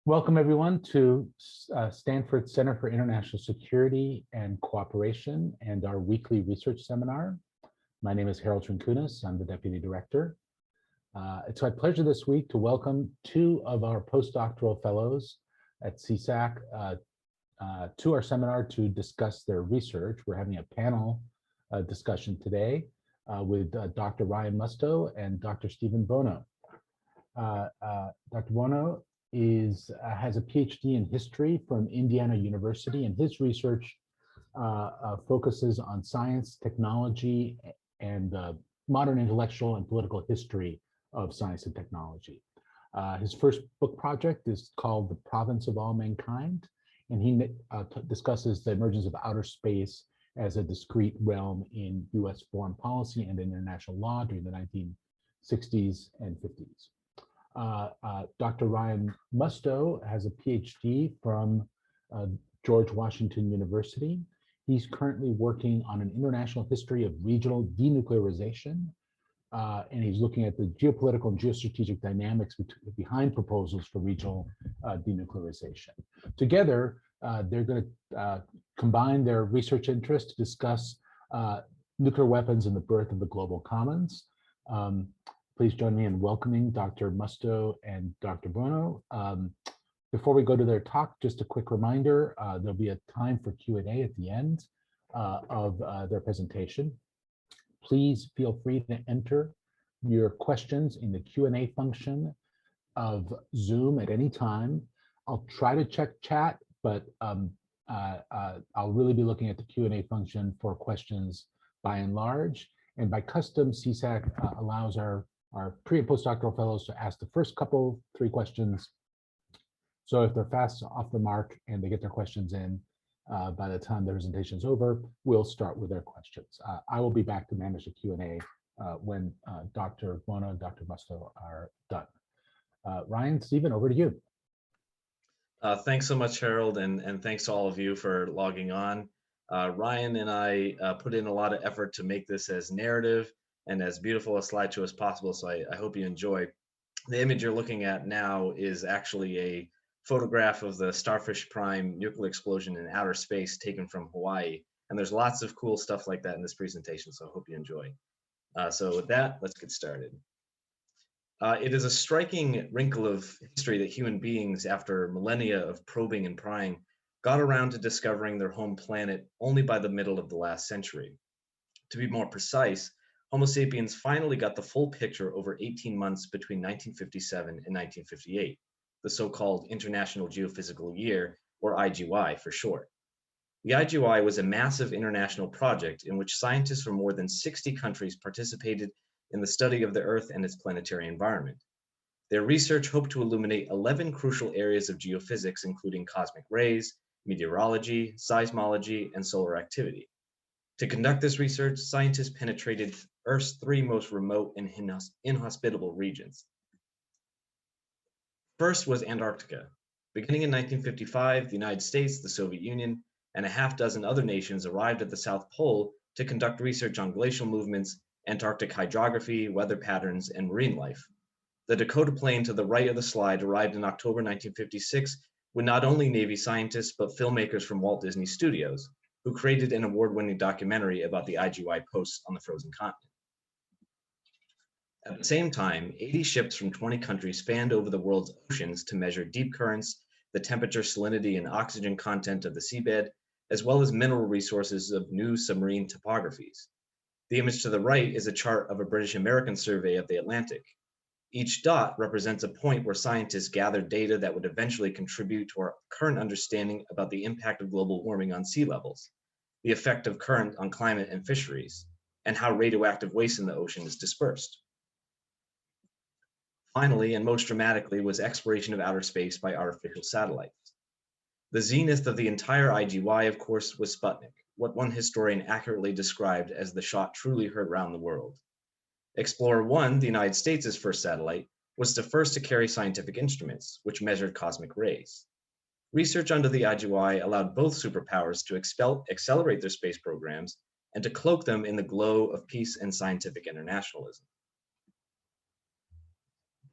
Welcome everyone to Stanford Center for International Security and Cooperation and our weekly research seminar. My name is Harold Trinkunas. I'm the Deputy Director. It's my pleasure this week to welcome two of our postdoctoral fellows at CSAC to our seminar to discuss their research. We're having a panel discussion today with Dr. Ryan Musto and Dr. Stephen Bono. Dr. Bono has a PhD in history from Indiana University, and his research focuses on science, technology, and modern intellectual and political history of science and technology. His first book project is called The Province of All Mankind, and he discusses the emergence of outer space as a discrete realm in US foreign policy and international law during the 1960s and 50s. Dr. Ryan Musto has a PhD from George Washington University. He's currently working on an international history of regional denuclearization, and he's looking at the geopolitical and geostrategic dynamics behind proposals for regional denuclearization. Together, they're going to combine their research interests to discuss nuclear weapons and the birth of the global commons. Please join me in welcoming Dr. Musto and Dr. Bono. Before we go to their talk, just a quick reminder, there'll be a time for Q&A at the end of their presentation. Please feel free to enter your questions in the Q&A function of Zoom at any time. I'll try to check chat, but I'll really be looking at the Q&A function for questions by and large. And by custom, CSAC allows our pre and postdoctoral fellows to ask the first three questions. So if they're fast off the mark and they get their questions in by the time the presentation is over, we'll start with their questions. I will be back to manage the Q&A when Dr. Bono and Dr. Musto are done. Ryan, Stephen, over to you. Thanks so much, Harold, and thanks to all of you for logging on. Ryan and I put in a lot of effort to make this as narrative and as beautiful a slideshow as possible, so I hope you enjoy. The image you're looking at now is actually a photograph of the Starfish Prime nuclear explosion in outer space taken from Hawaii, and there's lots of cool stuff like that in this presentation, so I hope you enjoy. So with that, let's get started. It is a striking wrinkle of history that human beings, after millennia of probing and prying, got around to discovering their home planet only by the middle of the last century. To be more precise, Homo sapiens finally got the full picture over 18 months between 1957 and 1958, the so-called International Geophysical Year, or IGY for short. The IGY was a massive international project in which scientists from more than 60 countries participated in the study of the Earth and its planetary environment. Their research hoped to illuminate 11 crucial areas of geophysics, including cosmic rays, meteorology, seismology, and solar activity. To conduct this research, scientists penetrated Earth's three most remote and inhospitable regions. First was Antarctica. Beginning in 1955, the United States, the Soviet Union, and a half dozen other nations arrived at the South Pole to conduct research on glacial movements, Antarctic hydrography, weather patterns, and marine life. The Dakota plane to the right of the slide arrived in October 1956 with not only Navy scientists, but filmmakers from Walt Disney Studios, who created an award-winning documentary about the IGY posts on the frozen continent. At the same time, 80 ships from 20 countries spanned over the world's oceans to measure deep currents, the temperature, salinity, and oxygen content of the seabed, as well as mineral resources of new submarine topographies. The image to the right is a chart of a British-American survey of the Atlantic. Each dot represents a point where scientists gathered data that would eventually contribute to our current understanding about the impact of global warming on sea levels, the effect of current on climate and fisheries, and how radioactive waste in the ocean is dispersed. Finally, and most dramatically, was exploration of outer space by artificial satellites. The zenith of the entire IGY, of course, was Sputnik, what one historian accurately described as the shot truly heard round the world. Explorer 1, the United States' first satellite, was the first to carry scientific instruments, which measured cosmic rays. Research under the IGY allowed both superpowers to accelerate their space programs and to cloak them in the glow of peace and scientific internationalism.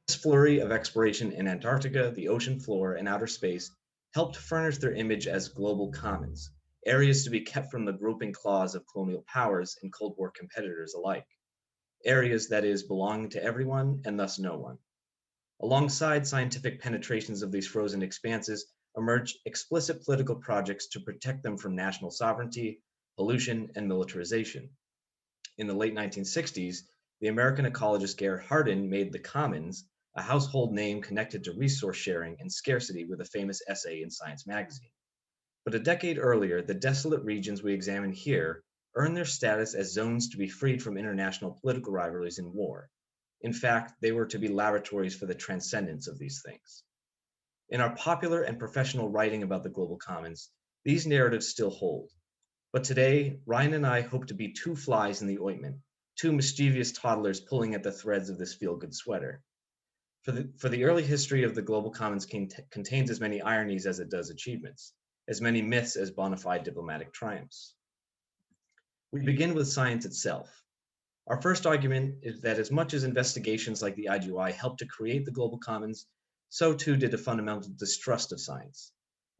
This flurry of exploration in Antarctica, the ocean floor, and outer space helped furnish their image as global commons, areas to be kept from the groping claws of colonial powers and Cold War competitors alike, areas that is belonging to everyone and thus no one. Alongside scientific penetrations of these frozen expanses emerged explicit political projects to protect them from national sovereignty, pollution, and militarization. In the late 1960s, the American ecologist Garrett Hardin made the Commons a household name connected to resource sharing and scarcity with a famous essay in Science magazine. But a decade earlier, the desolate regions we examine here earned their status as zones to be freed from international political rivalries and war. In fact, they were to be laboratories for the transcendence of these things. In our popular and professional writing about the global commons, these narratives still hold. But today, Ryan and I hope to be two flies in the ointment, two mischievous toddlers pulling at the threads of this feel-good sweater. For the early history of the global commons contains as many ironies as it does achievements, as many myths as bona fide diplomatic triumphs. We begin with science itself. Our first argument is that as much as investigations like the IGY helped to create the global commons, so too did a fundamental distrust of science.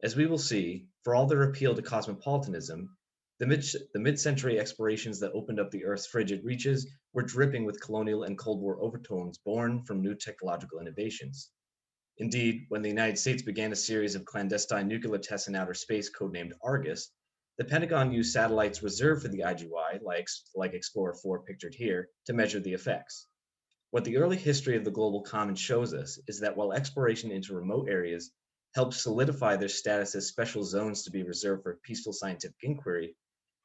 As we will see, for all their appeal to cosmopolitanism, the mid-century explorations that opened up the Earth's frigid reaches were dripping with colonial and Cold War overtones born from new technological innovations. Indeed, when the United States began a series of clandestine nuclear tests in outer space codenamed Argus, the Pentagon used satellites reserved for the IGY, like Explorer 4 pictured here, to measure the effects. What the early history of the global commons shows us is that while exploration into remote areas helped solidify their status as special zones to be reserved for peaceful scientific inquiry,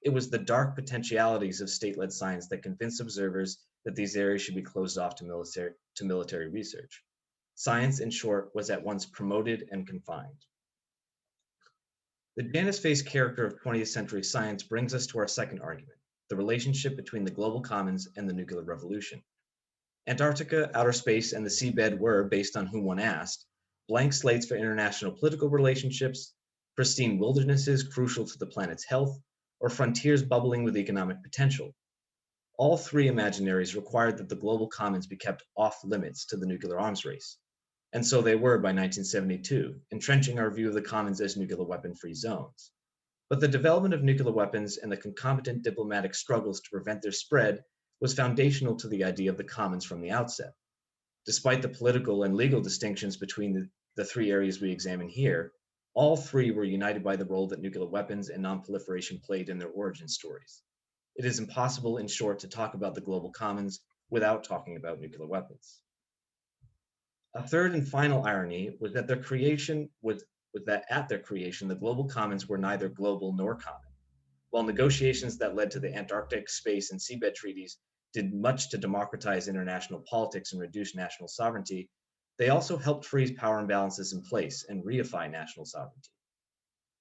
it was the dark potentialities of state-led science that convinced observers that these areas should be closed off to military research. Science, in short, was at once promoted and confined. The Janus-faced character of 20th century science brings us to our second argument, the relationship between the global commons and the nuclear revolution. Antarctica, outer space, and the seabed were, based on whom one asked, blank slates for international political relationships, pristine wildernesses crucial to the planet's health, or frontiers bubbling with economic potential. All three imaginaries required that the global commons be kept off limits to the nuclear arms race. And so they were by 1972, entrenching our view of the commons as nuclear weapon-free zones. But the development of nuclear weapons and the concomitant diplomatic struggles to prevent their spread was foundational to the idea of the commons from the outset. Despite the political and legal distinctions between the three areas we examine here, all three were united by the role that nuclear weapons and non-proliferation played in their origin stories. It is impossible, in short, to talk about the global commons without talking about nuclear weapons. A third and final irony was that at their creation, the global commons were neither global nor common. While negotiations that led to the Antarctic Space and Seabed Treaties did much to democratize international politics and reduce national sovereignty, they also helped freeze power imbalances in place and reify national sovereignty.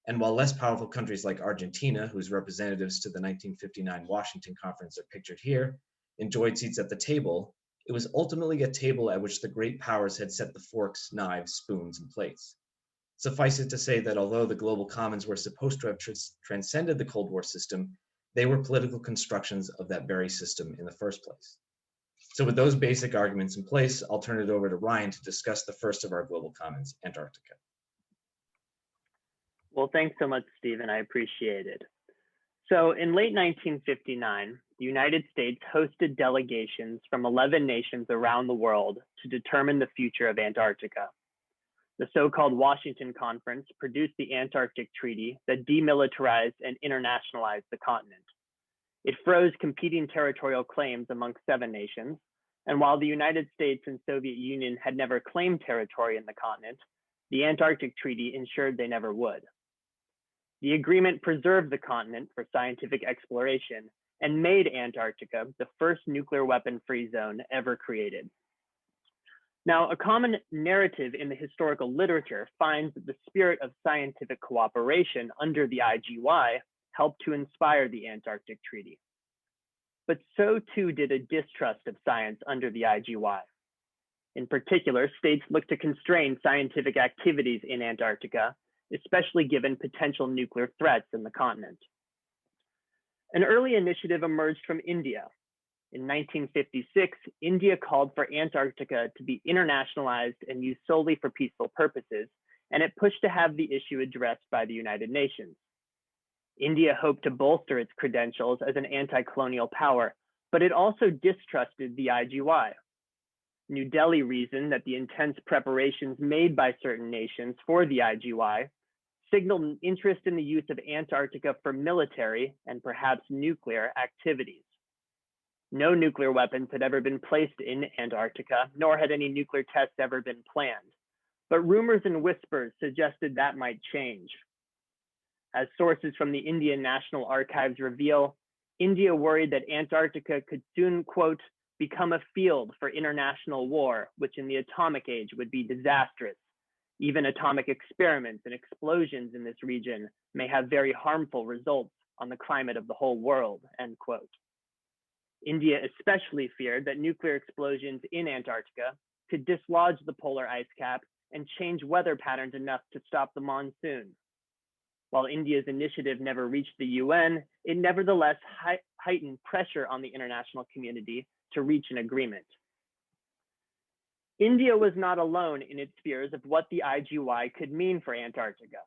And while less powerful countries like Argentina, whose representatives to the 1959 Washington Conference are pictured here, enjoyed seats at the table, it was ultimately a table at which the great powers had set the forks, knives, spoons, and plates. Suffice it to say that although the global commons were supposed to have transcended the Cold War system, they were political constructions of that very system in the first place. So with those basic arguments in place, I'll turn it over to Ryan to discuss the first of our global commons, Antarctica. Well, thanks so much, Stephen. I appreciate it. So in late 1959, the United States hosted delegations from 11 nations around the world to determine the future of Antarctica. The so-called Washington Conference produced the Antarctic Treaty that demilitarized and internationalized the continent. It froze competing territorial claims among 7 nations, and while the United States and Soviet Union had never claimed territory in the continent, the Antarctic Treaty ensured they never would. The agreement preserved the continent for scientific exploration and made Antarctica the first nuclear weapon-free zone ever created. Now, a common narrative in the historical literature finds that the spirit of scientific cooperation under the IGY helped to inspire the Antarctic Treaty. But so too did a distrust of science under the IGY. In particular, states looked to constrain scientific activities in Antarctica, especially given potential nuclear threats in the continent. An early initiative emerged from India. In 1956, India called for Antarctica to be internationalized and used solely for peaceful purposes, and it pushed to have the issue addressed by the United Nations. India hoped to bolster its credentials as an anti-colonial power, but it also distrusted the IGY. New Delhi reasoned that the intense preparations made by certain nations for the IGY signaled an interest in the use of Antarctica for military and perhaps nuclear activities. No nuclear weapons had ever been placed in Antarctica, nor had any nuclear tests ever been planned. But rumors and whispers suggested that might change. As sources from the Indian National Archives reveal, India worried that Antarctica could soon, quote, become a field for international war, which in the atomic age would be disastrous. Even atomic experiments and explosions in this region may have very harmful results on the climate of the whole world, end quote. India especially feared that nuclear explosions in Antarctica could dislodge the polar ice cap and change weather patterns enough to stop the monsoon. While India's initiative never reached the UN, it nevertheless heightened pressure on the international community to reach an agreement. India was not alone in its fears of what the IGY could mean for Antarctica.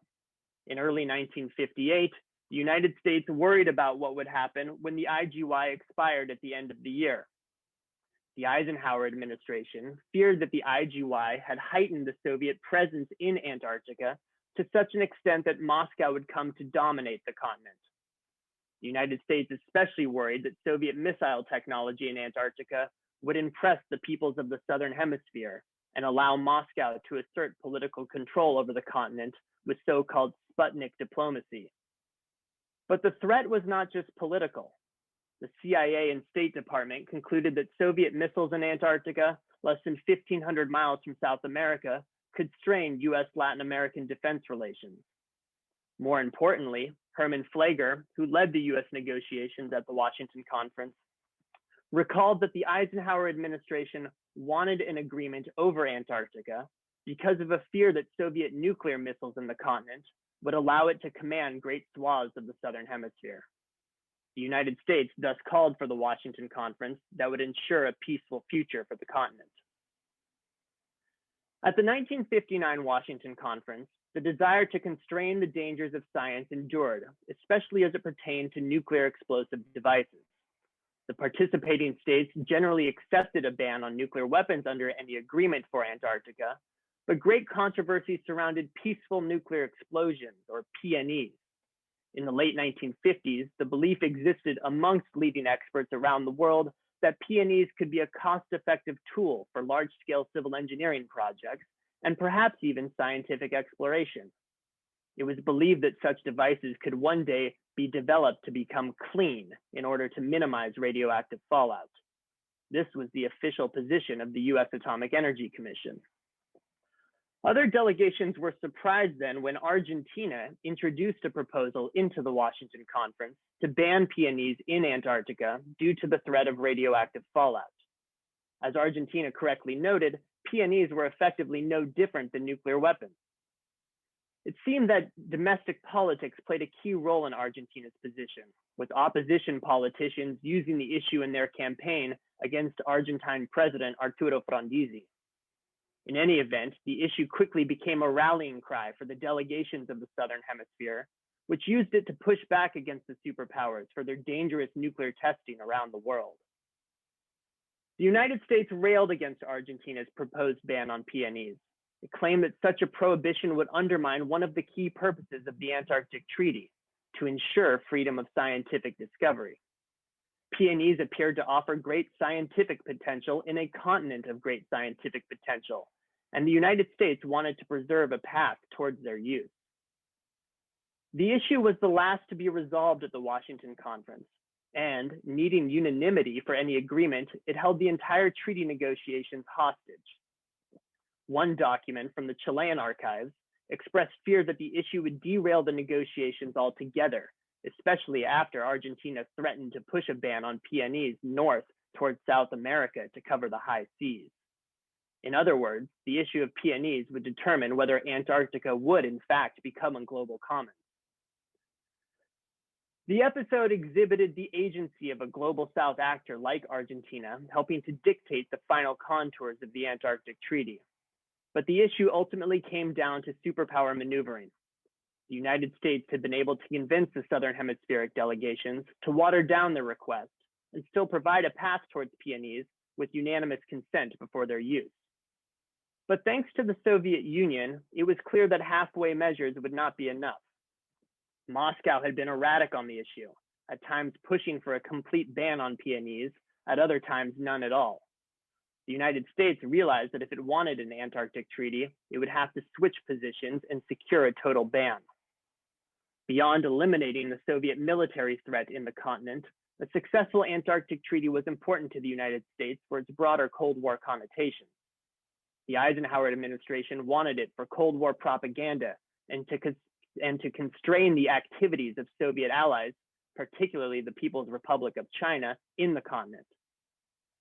In early 1958, the United States worried about what would happen when the IGY expired at the end of the year. The Eisenhower administration feared that the IGY had heightened the Soviet presence in Antarctica to such an extent that Moscow would come to dominate the continent. The United States especially worried that Soviet missile technology in Antarctica would impress the peoples of the Southern Hemisphere and allow Moscow to assert political control over the continent with so-called Sputnik diplomacy. But the threat was not just political. The CIA and State Department concluded that Soviet missiles in Antarctica, less than 1,500 miles from South America, could strain US-Latin American defense relations. More importantly, Herman Fleger, who led the US negotiations at the Washington Conference, recalled that the Eisenhower administration wanted an agreement over Antarctica because of a fear that Soviet nuclear missiles in the continent would allow it to command great swaths of the Southern Hemisphere. The United States thus called for the Washington Conference that would ensure a peaceful future for the continent. At the 1959 Washington Conference, the desire to constrain the dangers of science endured, especially as it pertained to nuclear explosive devices. The participating states generally accepted a ban on nuclear weapons under any agreement for Antarctica, but great controversy surrounded peaceful nuclear explosions, or PNEs. In the late 1950s, the belief existed amongst leading experts around the world that PNEs could be a cost-effective tool for large-scale civil engineering projects and perhaps even scientific exploration. It was believed that such devices could one day be developed to become clean in order to minimize radioactive fallout. This was the official position of the US Atomic Energy Commission. Other delegations were surprised then when Argentina introduced a proposal into the Washington Conference to ban PNEs in Antarctica due to the threat of radioactive fallout. As Argentina correctly noted, PNEs were effectively no different than nuclear weapons. It seemed that domestic politics played a key role in Argentina's position, with opposition politicians using the issue in their campaign against Argentine President Arturo Frondizi. In any event, the issue quickly became a rallying cry for the delegations of the Southern Hemisphere, which used it to push back against the superpowers for their dangerous nuclear testing around the world. The United States railed against Argentina's proposed ban on PNEs. It claimed that such a prohibition would undermine one of the key purposes of the Antarctic Treaty, to ensure freedom of scientific discovery. PNEs appeared to offer great scientific potential in a continent of great scientific potential, and the United States wanted to preserve a path towards their use. The issue was the last to be resolved at the Washington Conference, and needing unanimity for any agreement, it held the entire treaty negotiations hostage. One document from the Chilean archives expressed fear that the issue would derail the negotiations altogether, especially after Argentina threatened to push a ban on PNEs north towards South America to cover the high seas. In other words, the issue of PNEs would determine whether Antarctica would in fact become a global commons. The episode exhibited the agency of a global South actor like Argentina, helping to dictate the final contours of the Antarctic Treaty. But the issue ultimately came down to superpower maneuvering. The United States had been able to convince the Southern Hemispheric delegations to water down their request and still provide a path towards peonies with unanimous consent before their use. But thanks to the Soviet Union, it was clear that halfway measures would not be enough. Moscow had been erratic on the issue, at times pushing for a complete ban on peonies, at other times none at all. The United States realized that if it wanted an Antarctic treaty, it would have to switch positions and secure a total ban. Beyond eliminating the Soviet military threat in the continent, a successful Antarctic treaty was important to the United States for its broader Cold War connotations. The Eisenhower administration wanted it for Cold War propaganda and to constrain the activities of Soviet allies, particularly the People's Republic of China, in the continent.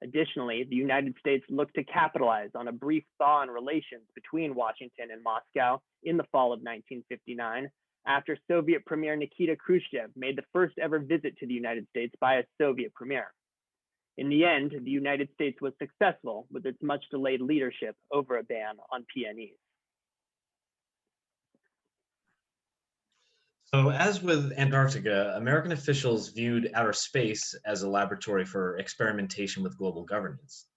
Additionally, the United States looked to capitalize on a brief thaw in relations between Washington and Moscow in the fall of 1959, after Soviet Premier Nikita Khrushchev made the first ever visit to the United States by a Soviet premier. In the end, the United States was successful with its much delayed leadership over a ban on peonies. So as with Antarctica, American officials viewed outer space as a laboratory for experimentation with global governance.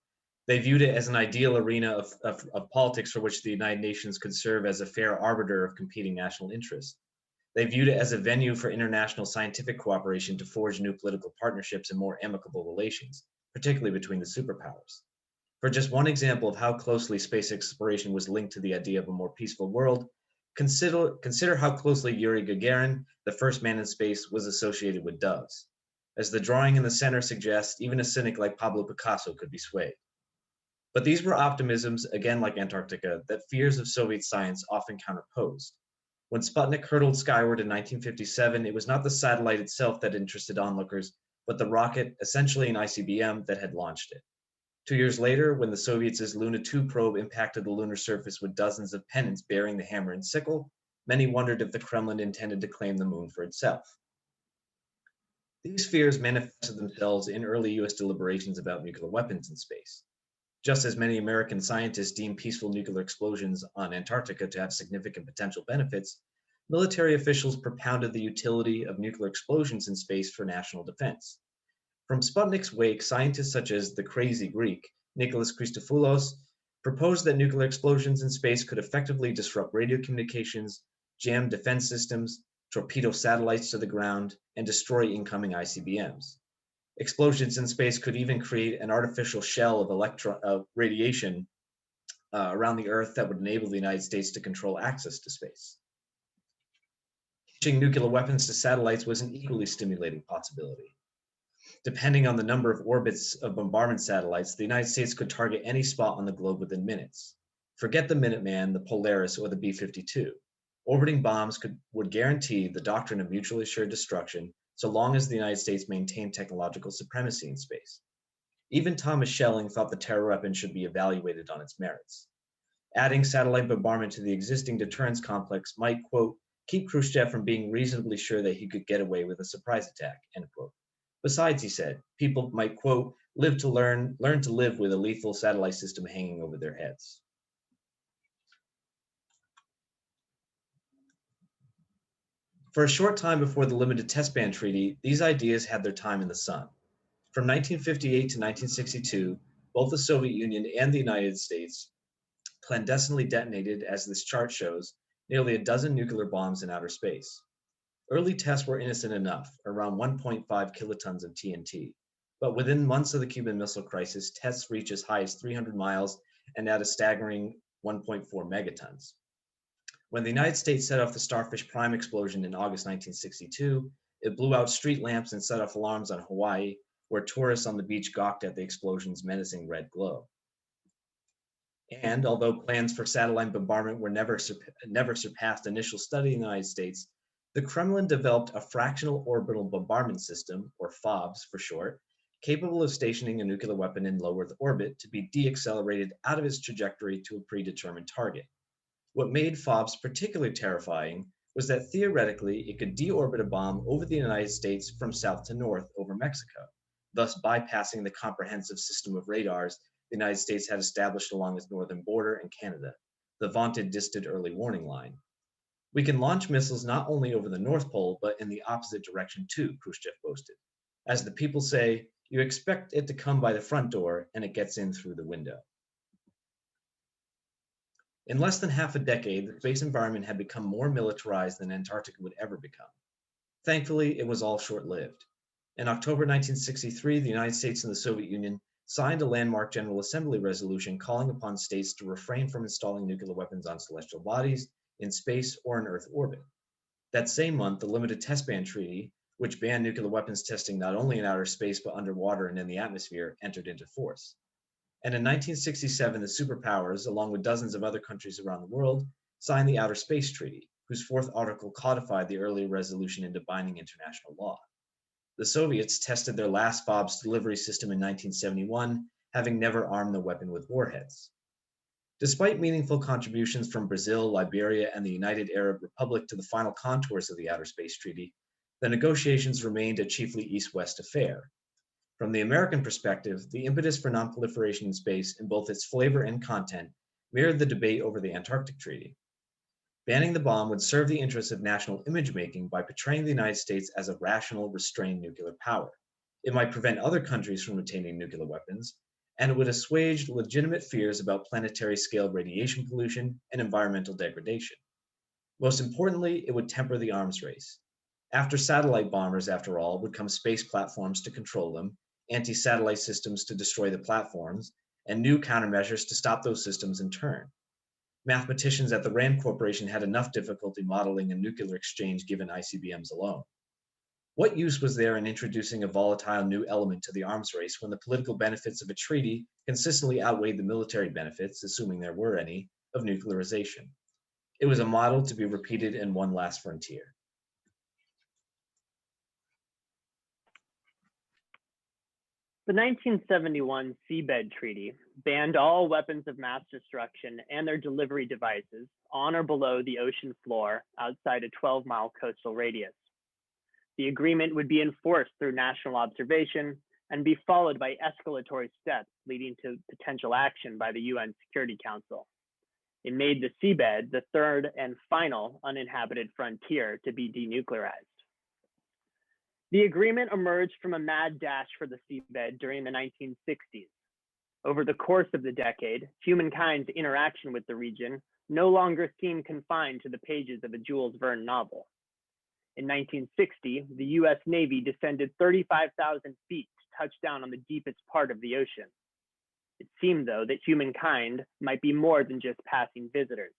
They viewed it as an ideal arena of politics for which the United Nations could serve as a fair arbiter of competing national interests. They viewed it as a venue for international scientific cooperation to forge new political partnerships and more amicable relations, particularly between the superpowers. For just one example of how closely space exploration was linked to the idea of a more peaceful world, consider how closely Yuri Gagarin, the first man in space, was associated with doves. As the drawing in the center suggests, even a cynic like Pablo Picasso could be swayed. But these were optimisms, again like Antarctica, that fears of Soviet science often counterposed. When Sputnik hurtled skyward in 1957, it was not the satellite itself that interested onlookers, but the rocket, essentially an ICBM, that had launched it. 2 years later, when the Soviets' Luna 2 probe impacted the lunar surface with dozens of pennants bearing the hammer and sickle, many wondered if the Kremlin intended to claim the moon for itself. These fears manifested themselves in early US deliberations about nuclear weapons in space. Just as many American scientists deemed peaceful nuclear explosions on Antarctica to have significant potential benefits, military officials propounded the utility of nuclear explosions in space for national defense. From Sputnik's wake, scientists such as the crazy Greek, Nicholas Christopoulos, proposed that nuclear explosions in space could effectively disrupt radio communications, jam defense systems, torpedo satellites to the ground, and destroy incoming ICBMs. Explosions in space could even create an artificial shell of radiation around the Earth that would enable the United States to control access to space. Launching nuclear weapons to satellites was an equally stimulating possibility. Depending on the number of orbits of bombardment satellites, the United States could target any spot on the globe within minutes. Forget the Minuteman, the Polaris, or the B-52. Orbiting bombs would guarantee the doctrine of mutually assured destruction so long as the United States maintained technological supremacy in space. Even Thomas Schelling thought the terror weapon should be evaluated on its merits. Adding satellite bombardment to the existing deterrence complex might, quote, keep Khrushchev from being reasonably sure that he could get away with a surprise attack, end quote. Besides, he said, people might, quote, learn to live with a lethal satellite system hanging over their heads. For a short time before the Limited Test Ban Treaty, these ideas had their time in the sun. From 1958 to 1962, both the Soviet Union and the United States clandestinely detonated, as this chart shows, nearly a dozen nuclear bombs in outer space. Early tests were innocent enough, around 1.5 kilotons of TNT. But within months of the Cuban Missile Crisis, tests reached as high as 300 miles and at a staggering 1.4 megatons. When the United States set off the Starfish Prime explosion in August 1962, it blew out street lamps and set off alarms on Hawaii, where tourists on the beach gawked at the explosion's menacing red glow. And although plans for satellite bombardment were never surpassed initial study in the United States, the Kremlin developed a fractional orbital bombardment system, or FOBS for short, capable of stationing a nuclear weapon in low Earth orbit to be deaccelerated out of its trajectory to a predetermined target. What made FOBS particularly terrifying was that theoretically it could deorbit a bomb over the United States from south to north over Mexico, thus bypassing the comprehensive system of radars the United States had established along its northern border and Canada, the vaunted distant early warning line. We can launch missiles not only over the North Pole, but in the opposite direction too, Khrushchev boasted. As the people say, you expect it to come by the front door and it gets in through the window. In less than half a decade, the space environment had become more militarized than Antarctica would ever become. Thankfully, it was all short-lived. In October 1963, the United States and the Soviet Union signed a landmark General Assembly resolution calling upon states to refrain from installing nuclear weapons on celestial bodies, in space, or in Earth orbit. That same month, the Limited Test Ban Treaty, which banned nuclear weapons testing not only in outer space but underwater and in the atmosphere, entered into force. And in 1967, the superpowers, along with dozens of other countries around the world, signed the Outer Space Treaty, whose fourth article codified the earlier resolution into binding international law. The Soviets tested their last FOBS delivery system in 1971, having never armed the weapon with warheads. Despite meaningful contributions from Brazil, Liberia, and the United Arab Republic to the final contours of the Outer Space Treaty, the negotiations remained a chiefly East-West affair. From the American perspective, the impetus for nonproliferation in space in both its flavor and content mirrored the debate over the Antarctic Treaty. Banning the bomb would serve the interests of national image-making by portraying the United States as a rational, restrained nuclear power. It might prevent other countries from obtaining nuclear weapons, and it would assuage legitimate fears about planetary-scale radiation pollution and environmental degradation. Most importantly, it would temper the arms race. After satellite bombers, after all, would come space platforms to control them, anti-satellite systems to destroy the platforms, and new countermeasures to stop those systems in turn. Mathematicians at the RAND Corporation had enough difficulty modeling a nuclear exchange given ICBMs alone. What use was there in introducing a volatile new element to the arms race when the political benefits of a treaty consistently outweighed the military benefits, assuming there were any, of nuclearization? It was a model to be repeated in one last frontier. The 1971 Seabed Treaty banned all weapons of mass destruction and their delivery devices on or below the ocean floor outside a 12-mile coastal radius. The agreement would be enforced through national observation and be followed by escalatory steps leading to potential action by the UN Security Council. It made the seabed the third and final uninhabited frontier to be denuclearized. The agreement emerged from a mad dash for the seabed during the 1960s. Over the course of the decade, humankind's interaction with the region no longer seemed confined to the pages of a Jules Verne novel. In 1960, the US Navy descended 35,000 feet to touch down on the deepest part of the ocean. It seemed, though, that humankind might be more than just passing visitors.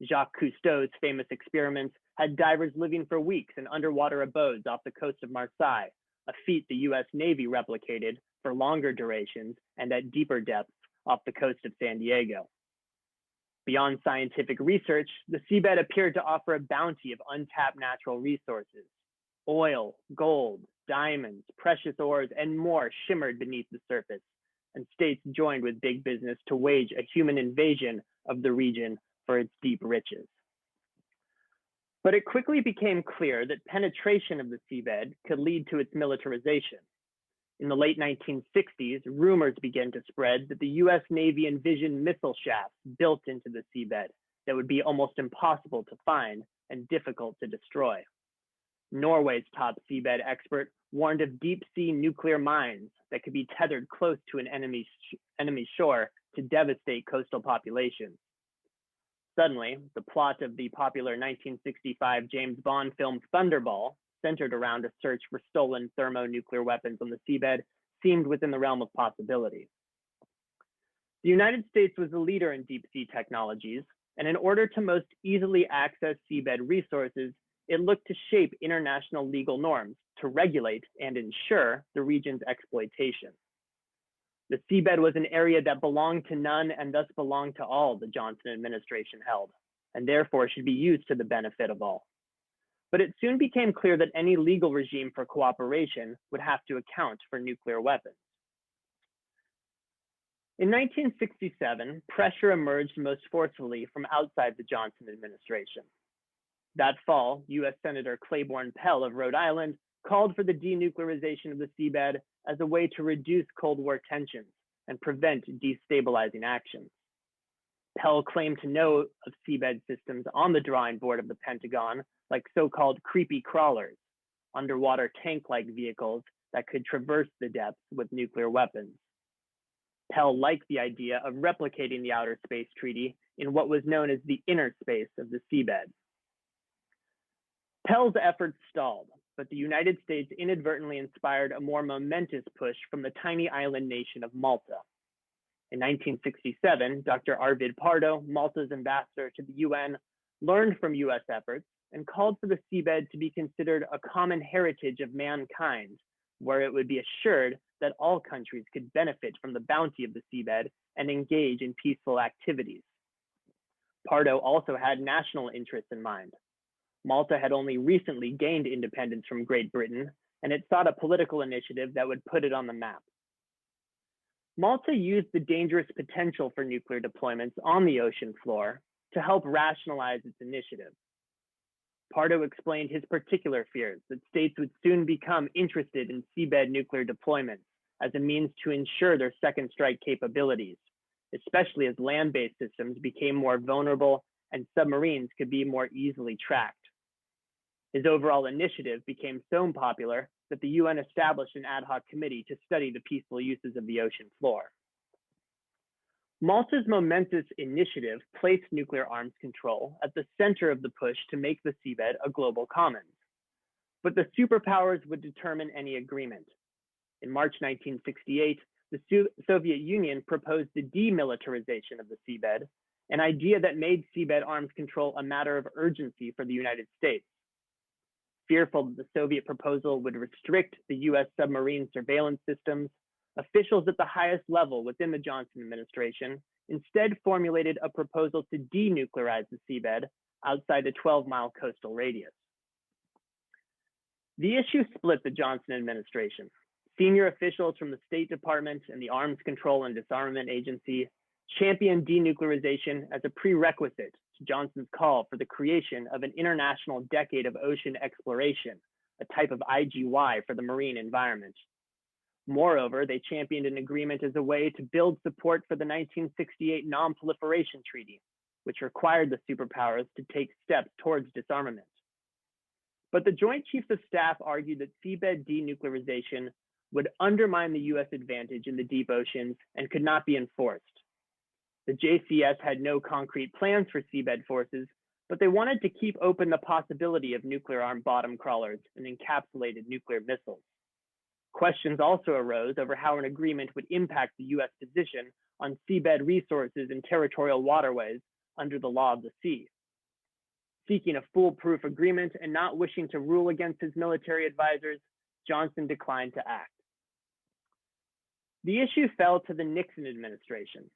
Jacques Cousteau's famous experiments had divers living for weeks in underwater abodes off the coast of Marseille, a feat the US Navy replicated for longer durations and at deeper depths off the coast of San Diego. Beyond scientific research, the seabed appeared to offer a bounty of untapped natural resources. Oil, gold, diamonds, precious ores, and more shimmered beneath the surface, and states joined with big business to wage a human invasion of the region for its deep riches. But it quickly became clear that penetration of the seabed could lead to its militarization. In the late 1960s, rumors began to spread that the US Navy envisioned missile shafts built into the seabed that would be almost impossible to find and difficult to destroy. Norway's top seabed expert warned of deep-sea nuclear mines that could be tethered close to an enemy shore to devastate coastal populations. Suddenly, the plot of the popular 1965 James Bond film Thunderball, centered around a search for stolen thermonuclear weapons on the seabed, seemed within the realm of possibility. The United States was a leader in deep-sea technologies, and in order to most easily access seabed resources, it looked to shape international legal norms to regulate and ensure the region's exploitation. The seabed was an area that belonged to none and thus belonged to all, the Johnson administration held, and therefore should be used to the benefit of all. But it soon became clear that any legal regime for cooperation would have to account for nuclear weapons. In 1967, pressure emerged most forcefully from outside the Johnson administration. That fall, US Senator Claiborne Pell of Rhode Island called for the denuclearization of the seabed as a way to reduce Cold War tensions and prevent destabilizing actions. Pell claimed to know of seabed systems on the drawing board of the Pentagon, like so-called creepy crawlers, underwater tank-like vehicles that could traverse the depths with nuclear weapons. Pell liked the idea of replicating the Outer Space Treaty in what was known as the inner space of the seabed. Pell's efforts stalled, but the United States inadvertently inspired a more momentous push from the tiny island nation of Malta. In 1967, Dr. Arvid Pardo, Malta's ambassador to the UN, learned from US efforts and called for the seabed to be considered a common heritage of mankind, where it would be assured that all countries could benefit from the bounty of the seabed and engage in peaceful activities. Pardo also had national interests in mind. Malta had only recently gained independence from Great Britain, and it sought a political initiative that would put it on the map. Malta used the dangerous potential for nuclear deployments on the ocean floor to help rationalize its initiative. Pardo explained his particular fears that states would soon become interested in seabed nuclear deployments as a means to ensure their second strike capabilities, especially as land-based systems became more vulnerable and submarines could be more easily tracked. His overall initiative became so popular that the UN established an ad hoc committee to study the peaceful uses of the ocean floor. Malta's momentous initiative placed nuclear arms control at the center of the push to make the seabed a global commons. But the superpowers would determine any agreement. In March 1968, the Soviet Union proposed the demilitarization of the seabed, an idea that made seabed arms control a matter of urgency for the United States. Fearful that the Soviet proposal would restrict the US submarine surveillance systems, officials at the highest level within the Johnson administration instead formulated a proposal to denuclearize the seabed outside a 12-mile coastal radius. The issue split the Johnson administration. Senior officials from the State Department and the Arms Control and Disarmament Agency championed denuclearization as a prerequisite to Johnson's call for the creation of an international decade of ocean exploration, a type of IGY for the marine environment. Moreover, they championed an agreement as a way to build support for the 1968 Non-Proliferation Treaty, which required the superpowers to take steps towards disarmament. But the Joint Chiefs of Staff argued that seabed denuclearization would undermine the US advantage in the deep oceans and could not be enforced. The JCS had no concrete plans for seabed forces, but they wanted to keep open the possibility of nuclear-armed bottom crawlers and encapsulated nuclear missiles. Questions also arose over how an agreement would impact the US position on seabed resources and territorial waterways under the law of the sea. Seeking a foolproof agreement and not wishing to rule against his military advisors, Johnson declined to act. The issue fell to the Nixon administration.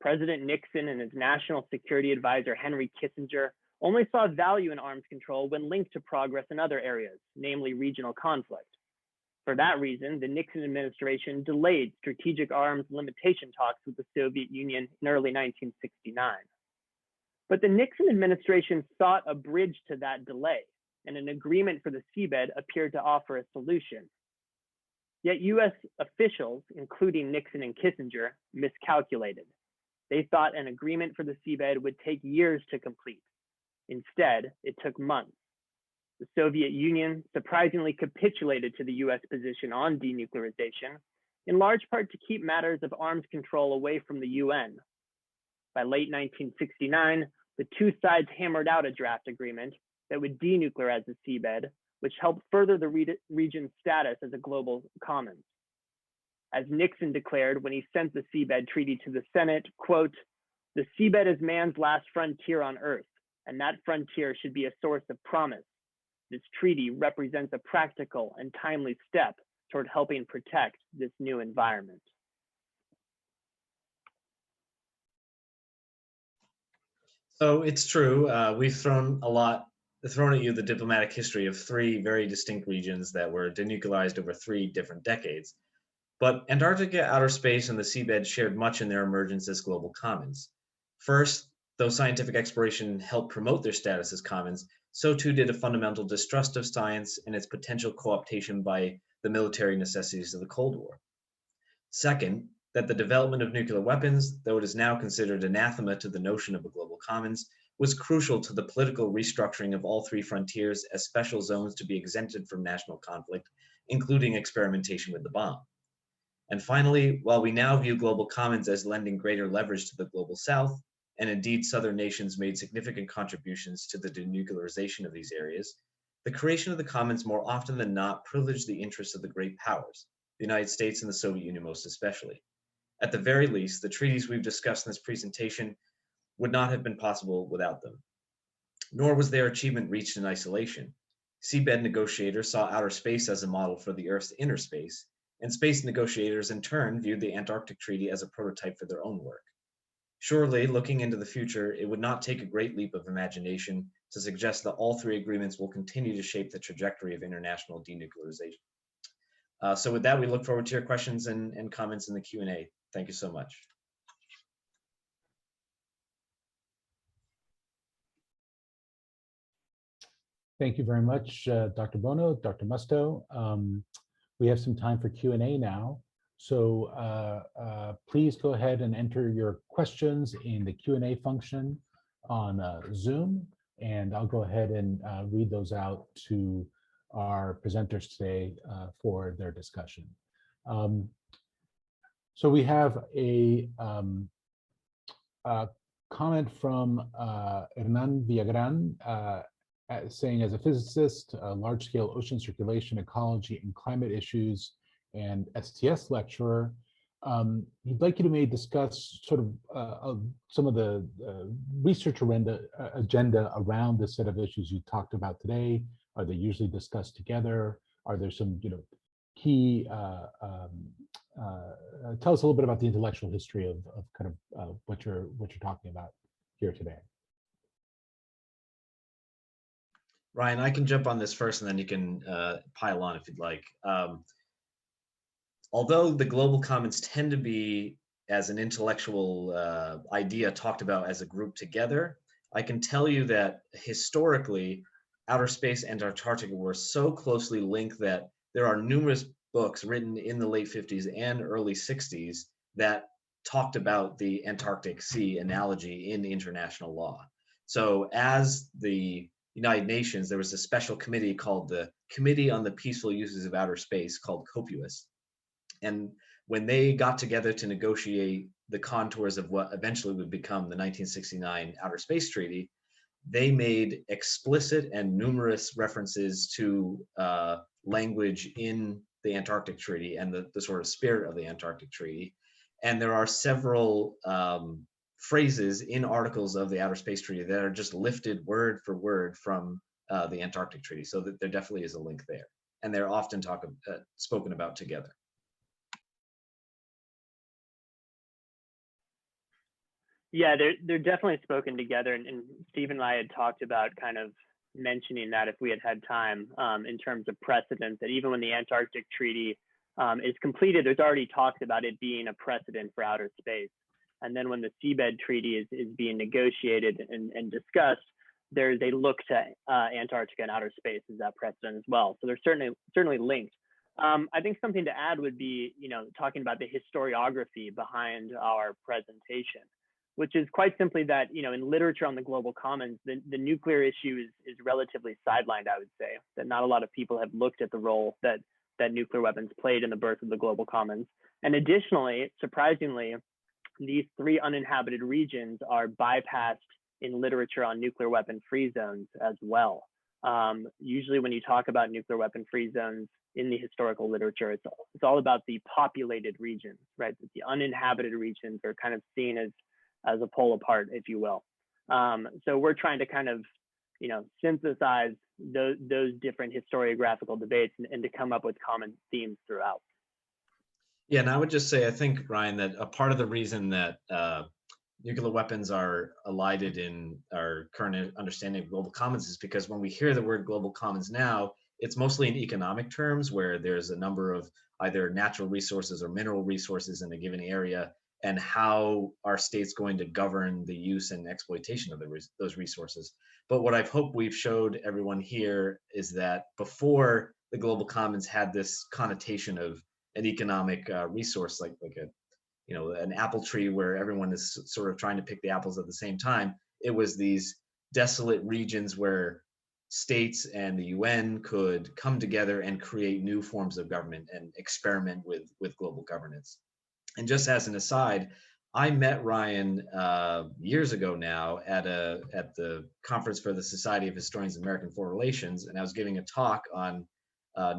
President Nixon and his national security advisor, Henry Kissinger, only saw value in arms control when linked to progress in other areas, namely regional conflict. For that reason, the Nixon administration delayed strategic arms limitation talks with the Soviet Union in early 1969. But the Nixon administration sought a bridge to that delay, and an agreement for the seabed appeared to offer a solution. Yet US officials, including Nixon and Kissinger, miscalculated. They thought an agreement for the seabed would take years to complete. Instead, it took months. The Soviet Union surprisingly capitulated to the US position on denuclearization, in large part to keep matters of arms control away from the UN. By late 1969, the two sides hammered out a draft agreement that would denuclearize the seabed, which helped further the region's status as a global commons. As Nixon declared when he sent the seabed treaty to the Senate, quote, "The seabed is man's last frontier on Earth, and that frontier should be a source of promise. This treaty represents a practical and timely step toward helping protect this new environment." So it's true. We've thrown at you the diplomatic history of three very distinct regions that were denuclearized over 3 different decades. But Antarctica, outer space, and the seabed shared much in their emergence as global commons. First, Though scientific exploration helped promote their status as commons, so too did a fundamental distrust of science and its potential co-optation by the military necessities of the Cold War. Second, that the development of nuclear weapons, though it is now considered anathema to the notion of a global commons, was crucial to the political restructuring of all three frontiers as special zones to be exempted from national conflict, including experimentation with the bomb. And finally, while we now view global commons as lending greater leverage to the global south, and indeed Southern nations made significant contributions to the denuclearization of these areas, the creation of the commons more often than not privileged the interests of the great powers, the United States and the Soviet Union most especially. At the very least, the treaties we've discussed in this presentation would not have been possible without them. Nor was their achievement reached in isolation. Seabed negotiators saw outer space as a model for the Earth's inner space, and space negotiators in turn viewed the Antarctic Treaty as a prototype for their own work. Surely, looking into the future, it would not take a great leap of imagination to suggest that all three agreements will continue to shape the trajectory of international denuclearization. So with that, we look forward to your questions and comments in the Q&A. Thank you so much. Thank you very much, Dr. Bono, Dr. Musto. We have some time for Q&A now. So please go ahead and enter your questions in the Q&A function on Zoom, and I'll go ahead and read those out to our presenters today for their discussion. So we have a comment from Hernan Villagran saying, as a physicist, large-scale ocean circulation, ecology, and climate issues, and STS lecturer, he'd like you to maybe discuss sort of some of the research agenda around this set of issues you talked about today. Are they usually discussed together? Are there some, key? Tell us a little bit about the intellectual history of kind of what you're talking about here today. Ryan, I can jump on this first, and then you can pile on if you'd like. Although the global commons tend to be, as an intellectual idea, talked about as a group together, I can tell you that historically, outer space and Antarctica were so closely linked that there are numerous books written in the late 50s and early 60s that talked about the Antarctic Sea analogy in international law. So as the United Nations, there was a special committee called the Committee on the Peaceful Uses of Outer Space, called COPUOS. And when they got together to negotiate the contours of what eventually would become the 1969 Outer Space Treaty, they made explicit and numerous references to language in the Antarctic Treaty and the sort of spirit of the Antarctic Treaty. And there are several phrases in articles of the Outer Space Treaty that are just lifted word for word from the Antarctic Treaty. So that there definitely is a link there. And they're often spoken about together. Yeah, they're definitely spoken together, and Steve and I had talked about kind of mentioning that if we had had time in terms of precedent, that even when the Antarctic Treaty is completed, there's already talked about it being a precedent for outer space. And then when the Seabed Treaty is being negotiated and discussed, there's a look to Antarctica and outer space as that precedent as well. So they're certainly linked. I think something to add would be, talking about the historiography behind our presentation, which is quite simply that, in literature on the global commons, the nuclear issue is relatively sidelined, I would say, that not a lot of people have looked at the role that nuclear weapons played in the birth of the global commons. And additionally, surprisingly, these three uninhabited regions are bypassed in literature on nuclear weapon free zones as well. Usually when you talk about nuclear weapon free zones in the historical literature, it's all about the populated regions, right? The uninhabited regions are kind of seen as a pole apart, if you will. So we're trying to kind of, synthesize those different historiographical debates and to come up with common themes throughout. Yeah, and I would just say, I think, Ryan, that a part of the reason that nuclear weapons are elided in our current understanding of global commons is because when we hear the word global commons now, it's mostly in economic terms, where there's a number of either natural resources or mineral resources in a given area, and how are states going to govern the use and exploitation of those resources. But what I've hoped we've showed everyone here is that before the global commons had this connotation of an economic resource, like an apple tree where everyone is sort of trying to pick the apples at the same time. It was these desolate regions where states and the UN could come together and create new forms of government and experiment with global governance. And just as an aside, I met Ryan years ago now at the conference for the Society of Historians of American Foreign Relations, and I was giving a talk on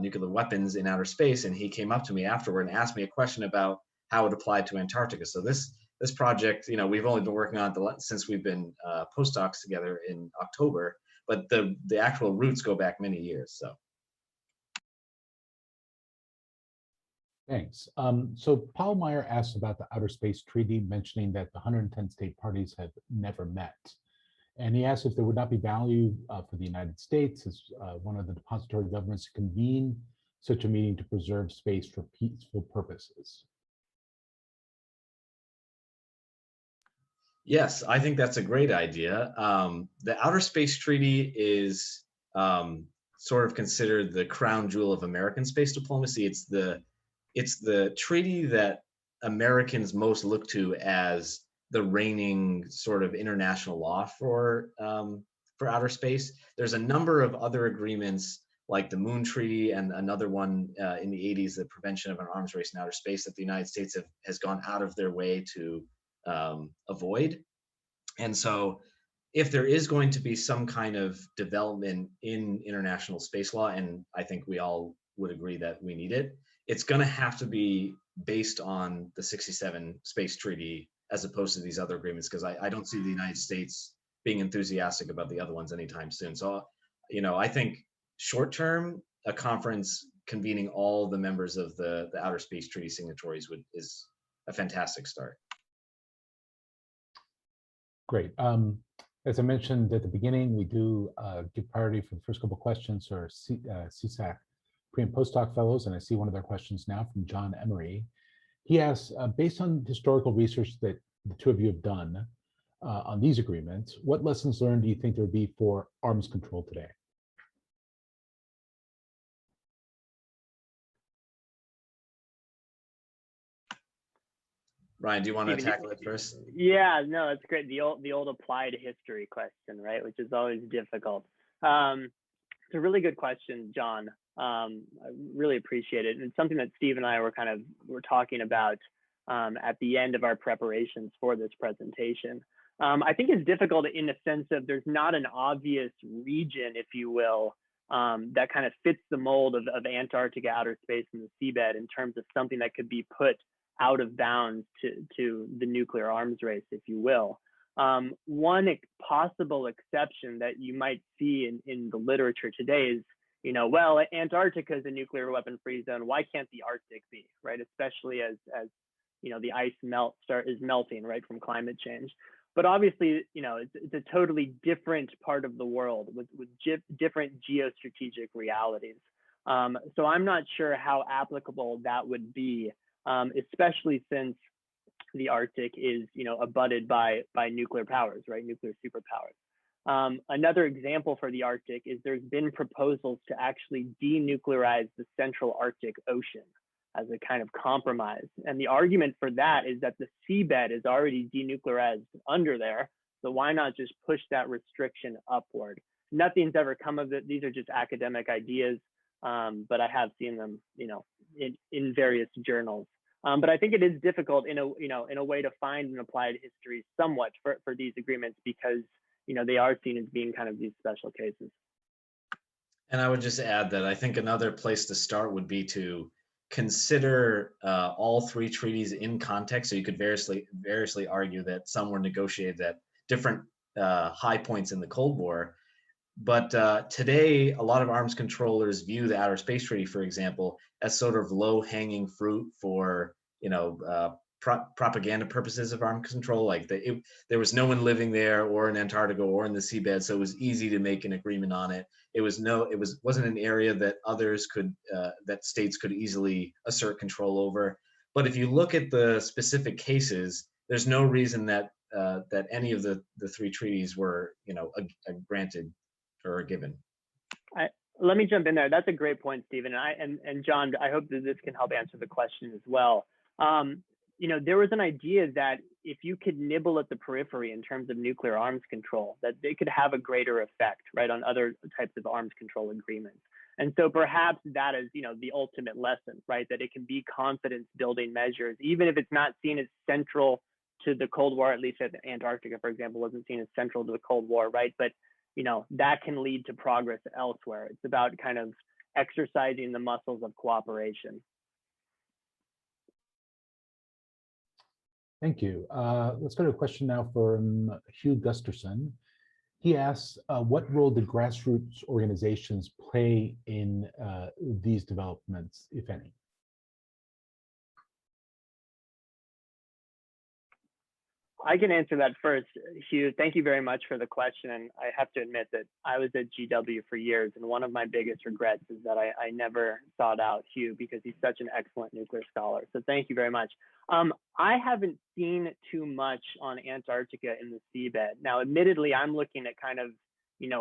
nuclear weapons in outer space, and he came up to me afterward and asked me a question about how it applied to Antarctica. So this project, we've only been working on it since we've been postdocs together in October, but the actual roots go back many years. So. Thanks. So Paul Meyer asked about the Outer Space Treaty, mentioning that the 110 state parties have never met. And he asked if there would not be value for the United States as one of the depository governments to convene such a meeting to preserve space for peaceful purposes. Yes, I think that's a great idea. The Outer Space Treaty is sort of considered the crown jewel of American space diplomacy. It's the treaty that Americans most look to as the reigning sort of international law for outer space. There's a number of other agreements like the Moon Treaty and another one in the 80s, the Prevention of an Arms Race in Outer Space, that the United States has gone out of their way to avoid. And so if there is going to be some kind of development in international space law, and I think we all would agree that we need it, it's going to have to be based on the 67 Space Treaty as opposed to these other agreements, because I don't see the United States being enthusiastic about the other ones anytime soon. So, I think short term, a conference convening all the members of the Outer Space Treaty signatories is a fantastic start. Great. As I mentioned at the beginning, we do give priority for the first couple of questions or CSAC pre and postdoc fellows, and I see one of their questions now from John Emery. He asks, based on historical research that the two of you have done on these agreements, what lessons learned do you think there would be for arms control today? Ryan, do you want to tackle it first? Yeah, no, that's great. The old applied history question, right? Which is always difficult. It's a really good question, John. I really appreciate it. And it's something that Steve and I were talking about at the end of our preparations for this presentation. I think it's difficult in the sense of there's not an obvious region, if you will, that kind of fits the mold of Antarctica, outer space, and the seabed in terms of something that could be put out of bounds to the nuclear arms race, if you will. One possible exception that you might see in the literature today is, well, Antarctica is a nuclear weapon-free zone. Why can't the Arctic be, right? Especially as the ice is melting, right, from climate change. But obviously, it's a totally different part of the world with different geostrategic realities. So I'm not sure how applicable that would be, especially since the Arctic is, abutted by nuclear powers, right? Nuclear superpowers. Another example for the Arctic is there's been proposals to actually denuclearize the Central Arctic Ocean as a kind of compromise. And the argument for that is that the seabed is already denuclearized under there. So why not just push that restriction upward? Nothing's ever come of it. These are just academic ideas, but I have seen them, in various journals. But I think it is difficult in a way to find an applied history somewhat for these agreements because, they are seen as being kind of these special cases. And I would just add that I think another place to start would be to consider all three treaties in context. So you could variously argue that some were negotiated at different high points in the Cold War. But today, a lot of arms controllers view the Outer Space Treaty, for example, as sort of low-hanging fruit for, propaganda purposes of arms control. Like there was no one living there or in Antarctica or in the seabed, so it was easy to make an agreement on it. It wasn't an area that others that states could easily assert control over. But if you look at the specific cases, there's no reason that that any of the three treaties were, granted or given. Let me jump in there. That's a great point, Stephen. And John, I hope that this can help answer the question as well. There was an idea that if you could nibble at the periphery in terms of nuclear arms control, that they could have a greater effect, right, on other types of arms control agreements. And so perhaps that is, the ultimate lesson, right, that it can be confidence building measures, even if it's not seen as central to the Cold War, at least at Antarctica, for example, wasn't seen as central to the Cold War, right? But that can lead to progress elsewhere. It's about kind of exercising the muscles of cooperation. Thank you. Let's go to a question now from Hugh Gusterson. He asks, what role did grassroots organizations play in these developments, if any? I can answer that first, Hugh. Thank you very much for the question. And I have to admit that I was at GW for years, and one of my biggest regrets is that I never sought out Hugh because he's such an excellent nuclear scholar. So thank you very much. I haven't seen too much on Antarctica in the seabed. Now, admittedly, I'm looking at kind of,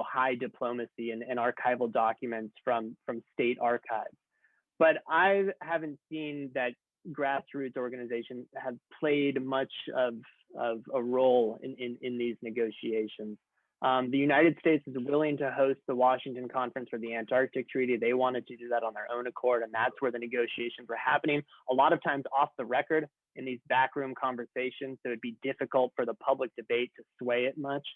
high diplomacy and archival documents from state archives. But I haven't seen that grassroots organizations have played much of a role in these negotiations. The United States is willing to host the Washington Conference for the Antarctic Treaty. They wanted to do that on their own accord, and that's where the negotiations were happening, a lot of times off the record in these backroom conversations, so it'd be difficult for the public debate to sway it much.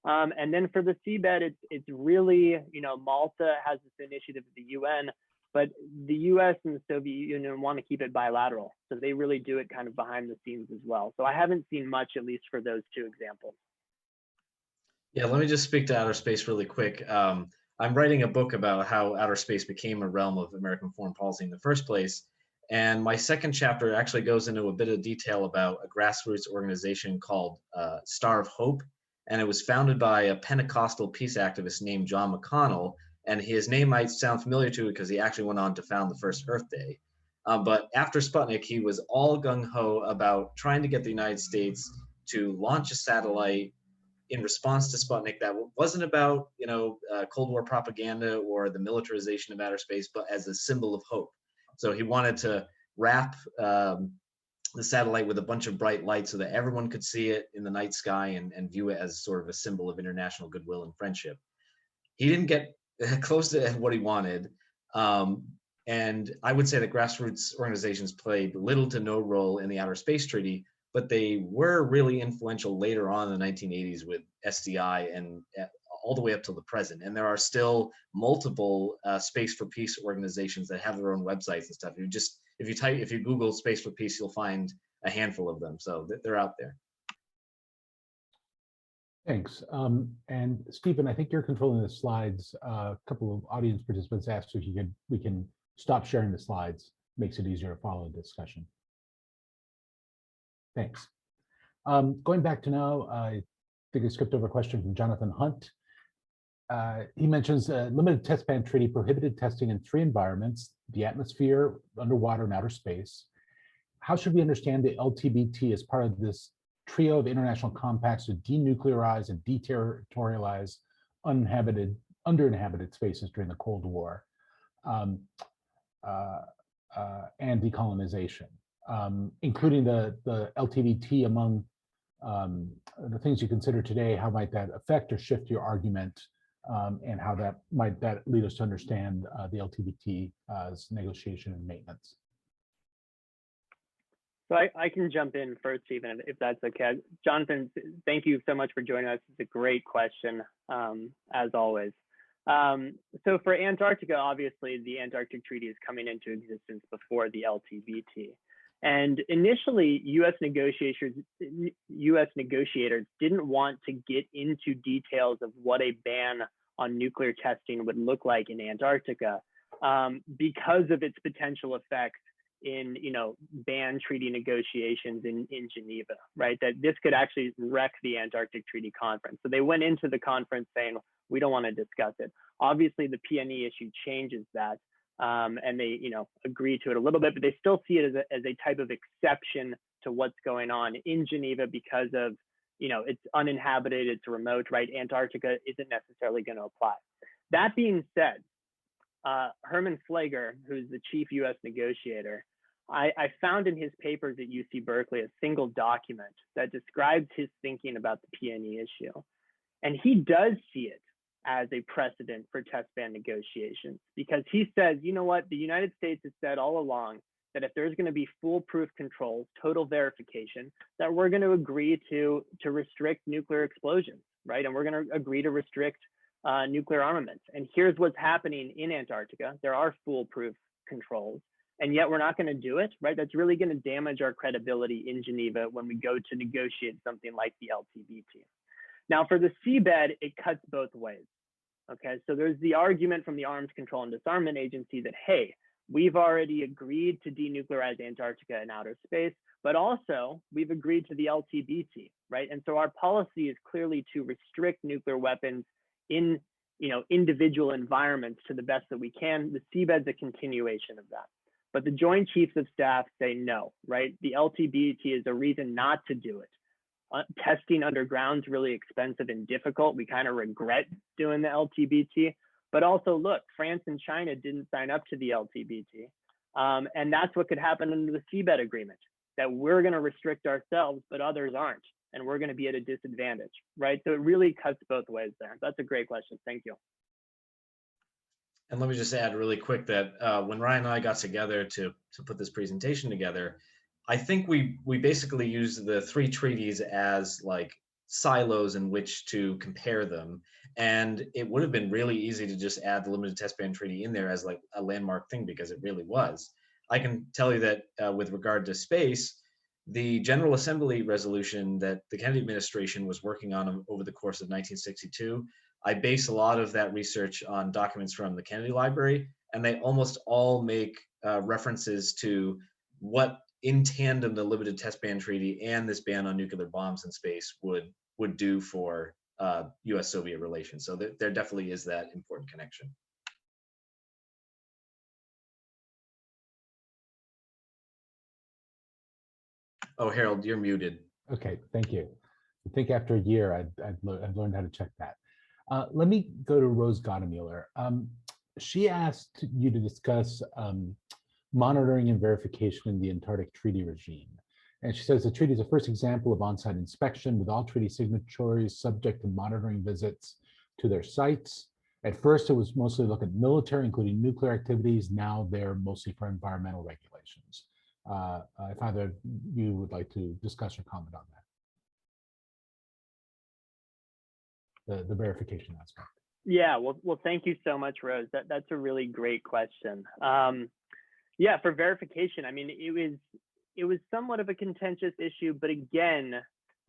And then for the seabed, it's really, Malta has this initiative at the UN, but the US and the Soviet Union want to keep it bilateral. So they really do it kind of behind the scenes as well. So I haven't seen much, at least for those two examples. Yeah, let me just speak to outer space really quick. I'm writing a book about how outer space became a realm of American foreign policy in the first place. And my second chapter actually goes into a bit of detail about a grassroots organization called Star of Hope. And it was founded by a Pentecostal peace activist named John McConnell. And his name might sound familiar to you because he actually went on to found the first Earth Day. But after Sputnik, he was all gung-ho about trying to get the United States to launch a satellite in response to Sputnik that wasn't about, Cold War propaganda or the militarization of outer space, but as a symbol of hope. So he wanted to wrap the satellite with a bunch of bright lights so that everyone could see it in the night sky and view it as sort of a symbol of international goodwill and friendship. He didn't get close to what he wanted. And I would say that grassroots organizations played little to no role in the Outer Space Treaty, but they were really influential later on in the 1980s with SDI and all the way up till the present. And there are still multiple Space for Peace organizations that have their own websites and stuff. If you Google Space for Peace, you'll find a handful of them. So they're out there. Thanks. And Stephen, I think you're controlling the slides. A couple of audience participants asked if we can stop sharing the slides. Makes it easier to follow the discussion. Thanks. Going back to now, I think I skipped over a question from Jonathan Hunt. He mentions a limited test ban treaty prohibited testing in 3 environments: the atmosphere, underwater, and outer space. How should we understand the LTBT as part of this trio of international compacts to denuclearize and deterritorialize underinhabited spaces during the Cold War and decolonization, including the LTBT among the things you consider today? How might that affect or shift your argument, and how that might lead us to understand the LTBT as negotiation and maintenance? So I can jump in first, Stephen, if that's okay. Jonathan, thank you so much for joining us. It's a great question, as always. So for Antarctica, obviously, the Antarctic Treaty is coming into existence before the LTBT. And initially, U.S. negotiators didn't want to get into details of what a ban on nuclear testing would look like in Antarctica because of its potential effects in, ban treaty negotiations in Geneva, right? That this could actually wreck the Antarctic Treaty Conference. So they went into the conference saying, we don't want to discuss it. Obviously, the PNE issue changes that. and they, agree to it a little bit, but they still see it as a type of exception to what's going on in Geneva because of, it's uninhabited, it's remote, right? Antarctica isn't necessarily going to apply. That being said, Herman Fleger, who's the chief U.S. negotiator, I found in his papers at UC Berkeley a single document that describes his thinking about the PNE issue. And he does see it as a precedent for test ban negotiations, because he says, you know what, the United States has said all along that if there's going to be foolproof controls, total verification, that we're going to agree to restrict nuclear explosions, right? And we're going to agree to restrict nuclear armaments. And here's what's happening in Antarctica. There are foolproof controls, and yet we're not going to do it, right? That's really going to damage our credibility in Geneva when we go to negotiate something like the LTBT. Now, for the seabed, it cuts both ways. Okay, so there's the argument from the Arms Control and Disarmament Agency that, hey, we've already agreed to denuclearize Antarctica and outer space, but also we've agreed to the LTBT, right? And so our policy is clearly to restrict nuclear weapons in, individual environments to the best that we can. The seabed's a continuation of that. But the Joint Chiefs of Staff say no, right? The LTBT is a reason not to do it. Testing underground is really expensive and difficult. We kind of regret doing the LTBT, but also look, France and China didn't sign up to the LTBT. And that's what could happen under the seabed agreement, that we're going to restrict ourselves, but others aren't. And we're going to be at a disadvantage, right? So it really cuts both ways there. That's a great question. Thank you. And let me just add really quick that when Ryan and I got together to put this presentation together, I think we basically used the 3 treaties as like silos in which to compare them. And it would have been really easy to just add the limited test ban treaty in there as like a landmark thing, because it really was. I can tell you that with regard to space, the General Assembly resolution that the Kennedy administration was working on over the course of 1962, I base a lot of that research on documents from the Kennedy Library, and they almost all make references to what in tandem the limited test ban treaty and this ban on nuclear bombs in space would do for US-Soviet relations. So there definitely is that important connection. Oh, Harold, you're muted. Okay, thank you. I think after a year, I've learned how to check that. Let me go to Rose Gottemuller. She asked you to discuss monitoring and verification in the Antarctic Treaty regime. And she says the treaty is the first example of on-site inspection, with all treaty signatories subject to monitoring visits to their sites. At first, it was mostly look at military, including nuclear activities. Now they're mostly for environmental regulations. If either of you would like to discuss or comment on that, the verification aspect. Yeah, well, thank you so much, Rose. That's a really great question. Yeah, for verification, I mean, it was somewhat of a contentious issue, but again,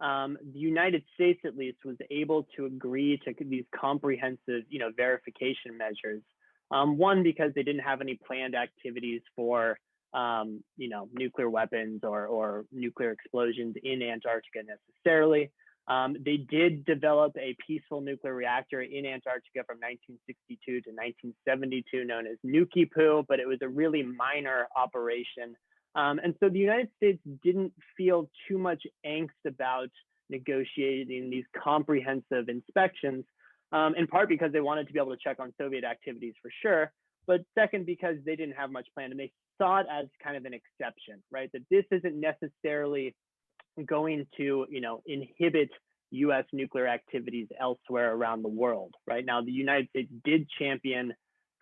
the United States at least was able to agree to these comprehensive, verification measures. One, because they didn't have any planned activities for, nuclear weapons or nuclear explosions in Antarctica necessarily. They did develop a peaceful nuclear reactor in Antarctica from 1962 to 1972 known as Nukipu, but it was a really minor operation. And so the United States didn't feel too much angst about negotiating these comprehensive inspections, in part because they wanted to be able to check on Soviet activities for sure, but second, because they didn't have much planned and they saw it as kind of an exception, right? That this isn't necessarily going to, inhibit U.S. nuclear activities elsewhere around the world, right? Now, the United States did champion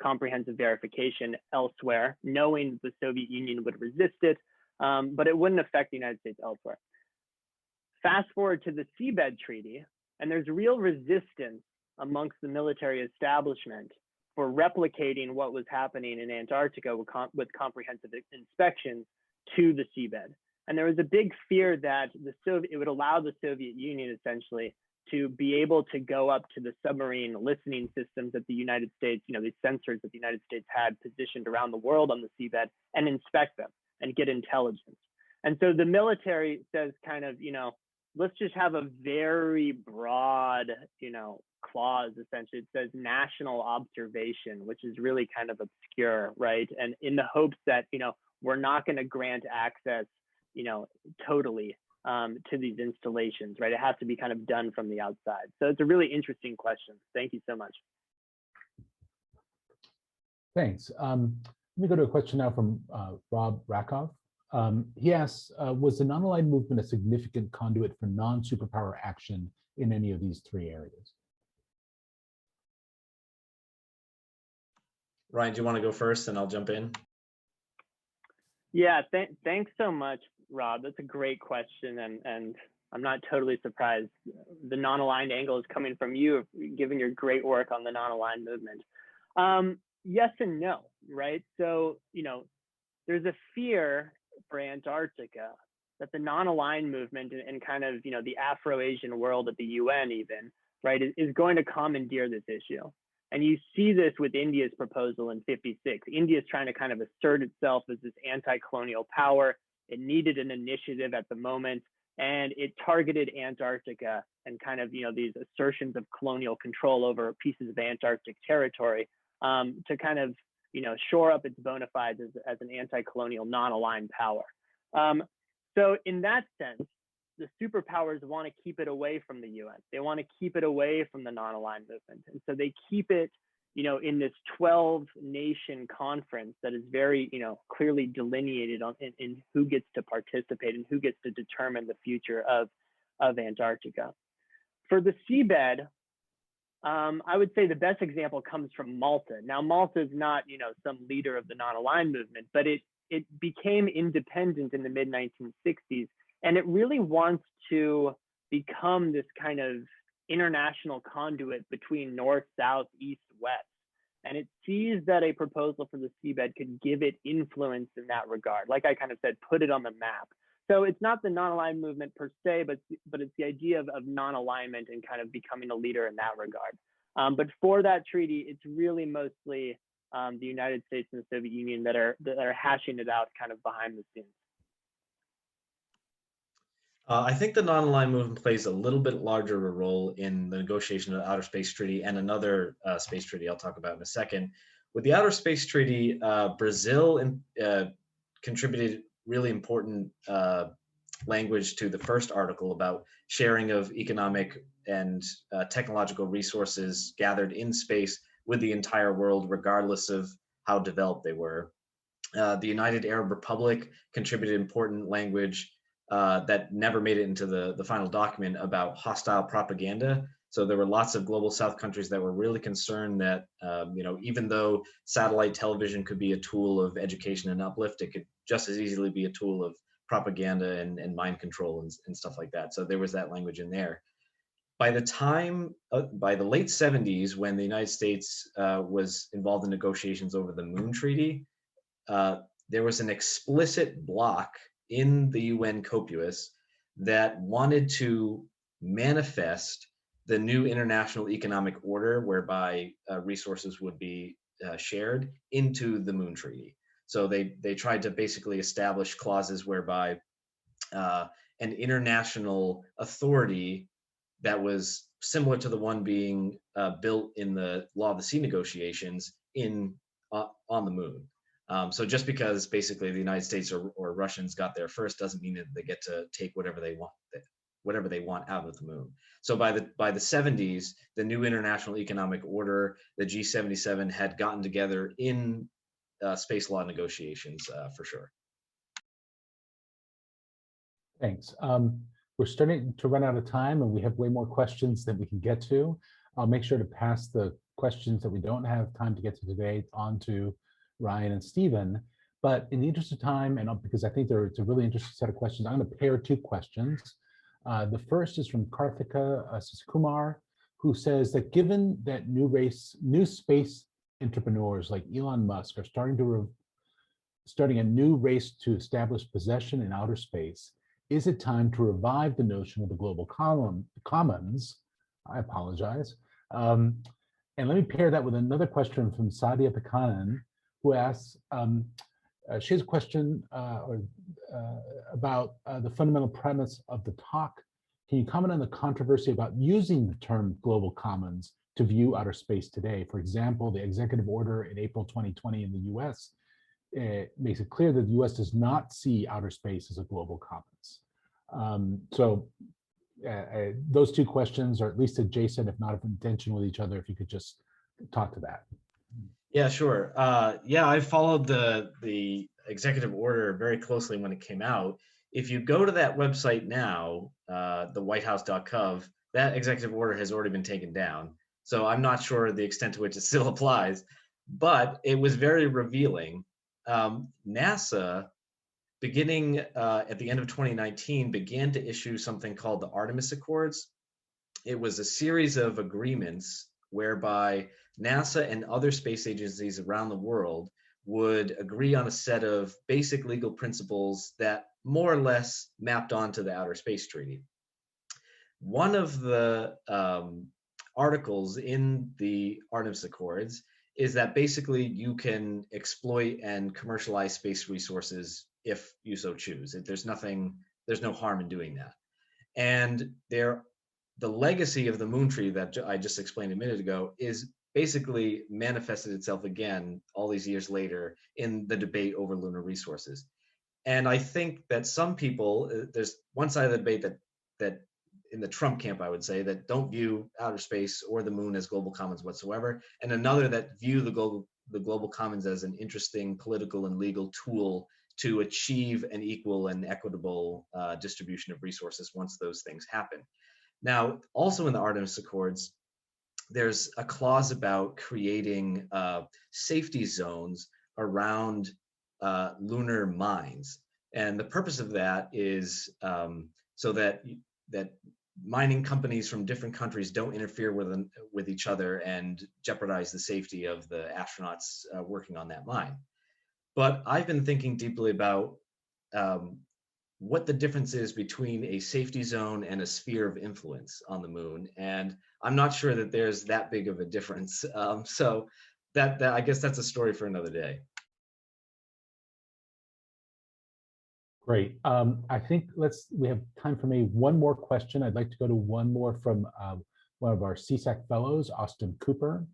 comprehensive verification elsewhere, knowing the Soviet Union would resist it, but it wouldn't affect the United States elsewhere. Fast forward to the Seabed Treaty, and there's real resistance amongst the military establishment for replicating what was happening in Antarctica with comprehensive inspections to the seabed. And there was a big fear that it would allow the Soviet Union essentially to be able to go up to the submarine listening systems that the United States, these sensors that the United States had positioned around the world on the seabed and inspect them and get intelligence. And so the military says kind of, let's just have a very broad, clause. Essentially, it says national observation, which is really kind of obscure, right? And in the hopes that, we're not going to grant access, totally to these installations, right? It has to be kind of done from the outside. So it's a really interesting question. Thank you so much. Thanks. Let me go to a question now from Rob Rakov. He asks, was the non-aligned movement a significant conduit for non-superpower action in any of these three areas? Ryan, do you want to go first and I'll jump in? Yeah, thanks so much, Rob. That's a great question. And I'm not totally surprised. The non-aligned angle is coming from you, given your great work on the non-aligned movement. Yes and no, right? So, there's a fear for Antarctica that the non-aligned movement and kind of, the Afro-Asian world at the UN even, right, is going to commandeer this issue. And you see this with India's proposal in '56. India is trying to kind of assert itself as this anti-colonial power. It needed an initiative at the moment, and it targeted Antarctica and kind of, these assertions of colonial control over pieces of Antarctic territory to kind of, shore up its bona fides as an anti-colonial non-aligned power. So in that sense, the superpowers want to keep it away from the UN. They want to keep it away from the non-aligned movement. And so they keep it, in this 12-nation conference that is very, clearly delineated in who gets to participate and who gets to determine the future of Antarctica. For the seabed, I would say the best example comes from Malta. Now, Malta is not, some leader of the non-aligned movement, but it became independent in the mid-1960s. And it really wants to become this kind of international conduit between north, south, east, west. And it sees that a proposal for the seabed could give it influence in that regard. Like I kind of said, put it on the map. So it's not the non-aligned movement per se, but it's the idea of non-alignment and kind of becoming a leader in that regard. But for that treaty, it's really mostly the United States and the Soviet Union that are hashing it out kind of behind the scenes. I think the non-aligned movement plays a little bit larger of a role in the negotiation of the Outer Space Treaty and another space treaty I'll talk about in a second. With the Outer Space Treaty, Brazil contributed really important language to the first article about sharing of economic and technological resources gathered in space with the entire world, regardless of how developed they were. The United Arab Republic contributed important language that never made it into the final document about hostile propaganda. So there were lots of global South countries that were really concerned that, even though satellite television could be a tool of education and uplift, it could just as easily be a tool of propaganda and mind control and stuff like that. So there was that language in there. By the late 70s, when the United States was involved in negotiations over the Moon Treaty, there was an explicit block in the UN Copious that wanted to manifest the new international economic order whereby resources would be shared into the Moon Treaty. So they tried to basically establish clauses whereby an international authority that was similar to the one being built in the Law of the Sea negotiations on the moon. So just because basically the United States or Russians got there first doesn't mean that they get to take whatever they want out of the moon. So by the 70s, the new international economic order, the G77 had gotten together in space law negotiations for sure. Thanks. We're starting to run out of time and we have way more questions than we can get to. I'll make sure to pass the questions that we don't have time to get to today on to Ryan and Stephen. But in the interest of time, and because I think it's a really interesting set of questions, I'm going to pair two questions. The first is from Karthika Sasikumar, who says that given that new space entrepreneurs like Elon Musk are starting a new race to establish possession in outer space, is it time to revive the notion of the global commons? I apologize. And let me pair that with another question from Sadia Pekanen, who asks, she has a question about the fundamental premise of the talk Can you comment on the controversy about using the term global commons to view outer space today? For example, the executive order in April 2020 in the US makes it clear that the US does not see outer space as a global commons. Those two questions are at least adjacent, if not in tension with each other. If you could just talk to that. Yeah, sure. Yeah, I followed the executive order very closely when it came out. If you go to that website now, the whitehouse.gov, that executive order has already been taken down. So I'm not sure the extent to which it still applies, but it was very revealing. NASA, beginning at the end of 2019, began to issue something called the Artemis Accords. It was a series of agreements whereby NASA and other space agencies around the world would agree on a set of basic legal principles that more or less mapped onto the Outer Space Treaty. One of the articles in the Artemis Accords is that basically you can exploit and commercialize space resources if you so choose. There's no harm in doing that. And the legacy of the moon tree that I just explained a minute ago is basically manifested itself again all these years later in the debate over lunar resources. And I think that some people, there's one side of the debate that in the Trump camp, I would say, that don't view outer space or the moon as global commons whatsoever, and another that view the global commons as an interesting political and legal tool to achieve an equal and equitable distribution of resources once those things happen. Now, also in the Artemis Accords, there's a clause about creating safety zones around lunar mines. And the purpose of that is so that mining companies from different countries don't interfere with each other and jeopardize the safety of the astronauts working on that mine. But I've been thinking deeply about what the difference is between a safety zone and a sphere of influence on the moon. And I'm not sure that there's that big of a difference. So that I guess that's a story for another day. Great. I think we have time for maybe one more question. I'd like to go to one more from one of our CSAC fellows, Austin Cooper.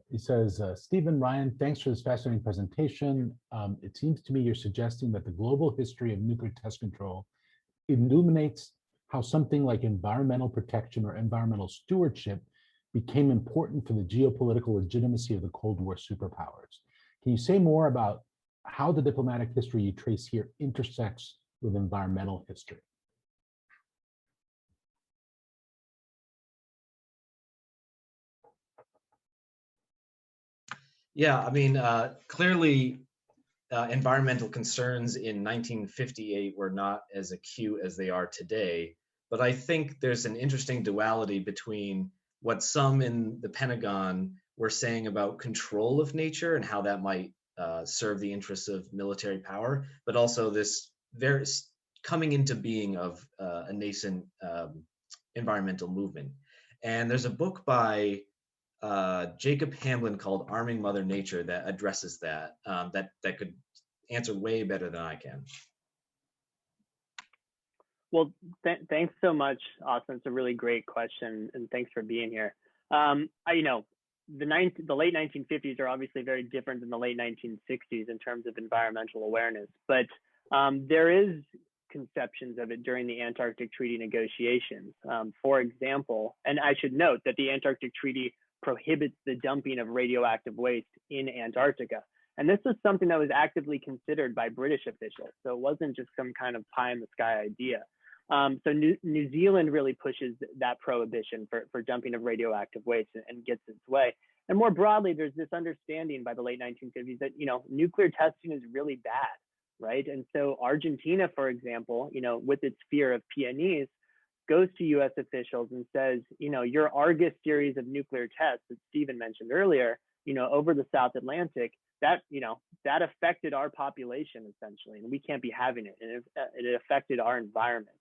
He says, Stephen, Ryan, thanks for this fascinating presentation. It seems to me you're suggesting that the global history of nuclear test control illuminates how something like environmental protection or environmental stewardship became important for the geopolitical legitimacy of the Cold War superpowers. Can you say more about how the diplomatic history you trace here intersects with environmental history? Yeah, I mean, clearly environmental concerns in 1958 were not as acute as they are today. But I think there's an interesting duality between what some in the Pentagon were saying about control of nature and how that might serve the interests of military power, but also this very coming into being of a nascent environmental movement. And there's a book by Jacob Hamblin called Arming Mother Nature that addresses that, that could answer way better than I can. Well, thanks so much, Austin. It's a really great question, and thanks for being here. The late 1950s are obviously very different than the late 1960s in terms of environmental awareness, but there is conceptions of it during the Antarctic Treaty negotiations. For example, and I should note that the Antarctic Treaty prohibits the dumping of radioactive waste in Antarctica. And this was something that was actively considered by British officials. So it wasn't just some kind of pie in the sky idea. So New Zealand really pushes that prohibition for dumping of radioactive waste and gets its way. And more broadly, there's this understanding by the late 1950s that, nuclear testing is really bad, right? And so Argentina, for example, with its fear of PNEs, goes to US officials and says, your Argus series of nuclear tests that Stephen mentioned earlier, over the South Atlantic, that affected our population essentially, and we can't be having it. And it affected our environment.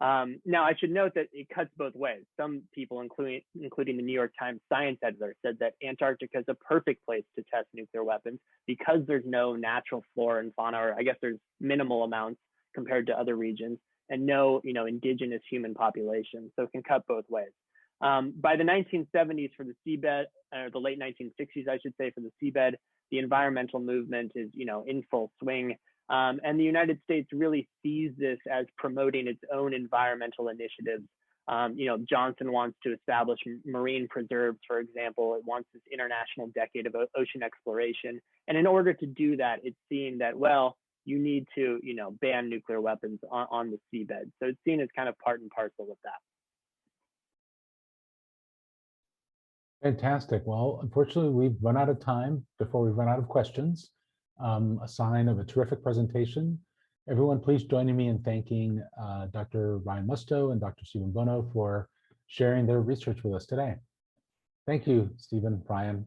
Now, I should note that it cuts both ways. Some people, including the New York Times science editor, said that Antarctica is a perfect place to test nuclear weapons because there's no natural flora and fauna, or I guess there's minimal amounts compared to other regions. and no, indigenous human population. So it can cut both ways. By the 1970s for the seabed, or the late 1960s, I should say, for the seabed, the environmental movement is, in full swing. And the United States really sees this as promoting its own environmental initiatives. Johnson wants to establish marine preserves, for example. It wants this international decade of ocean exploration. And in order to do that, it's seeing that, well, you need to, ban nuclear weapons on the seabed. So it's seen as kind of part and parcel with that. Fantastic. Well, unfortunately, we've run out of time before we run out of questions. A sign of a terrific presentation. Everyone, please join me in thanking Dr. Ryan Musto and Dr. Stephen Bono for sharing their research with us today. Thank you, Stephen, Ryan.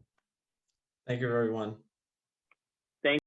Thank you, everyone.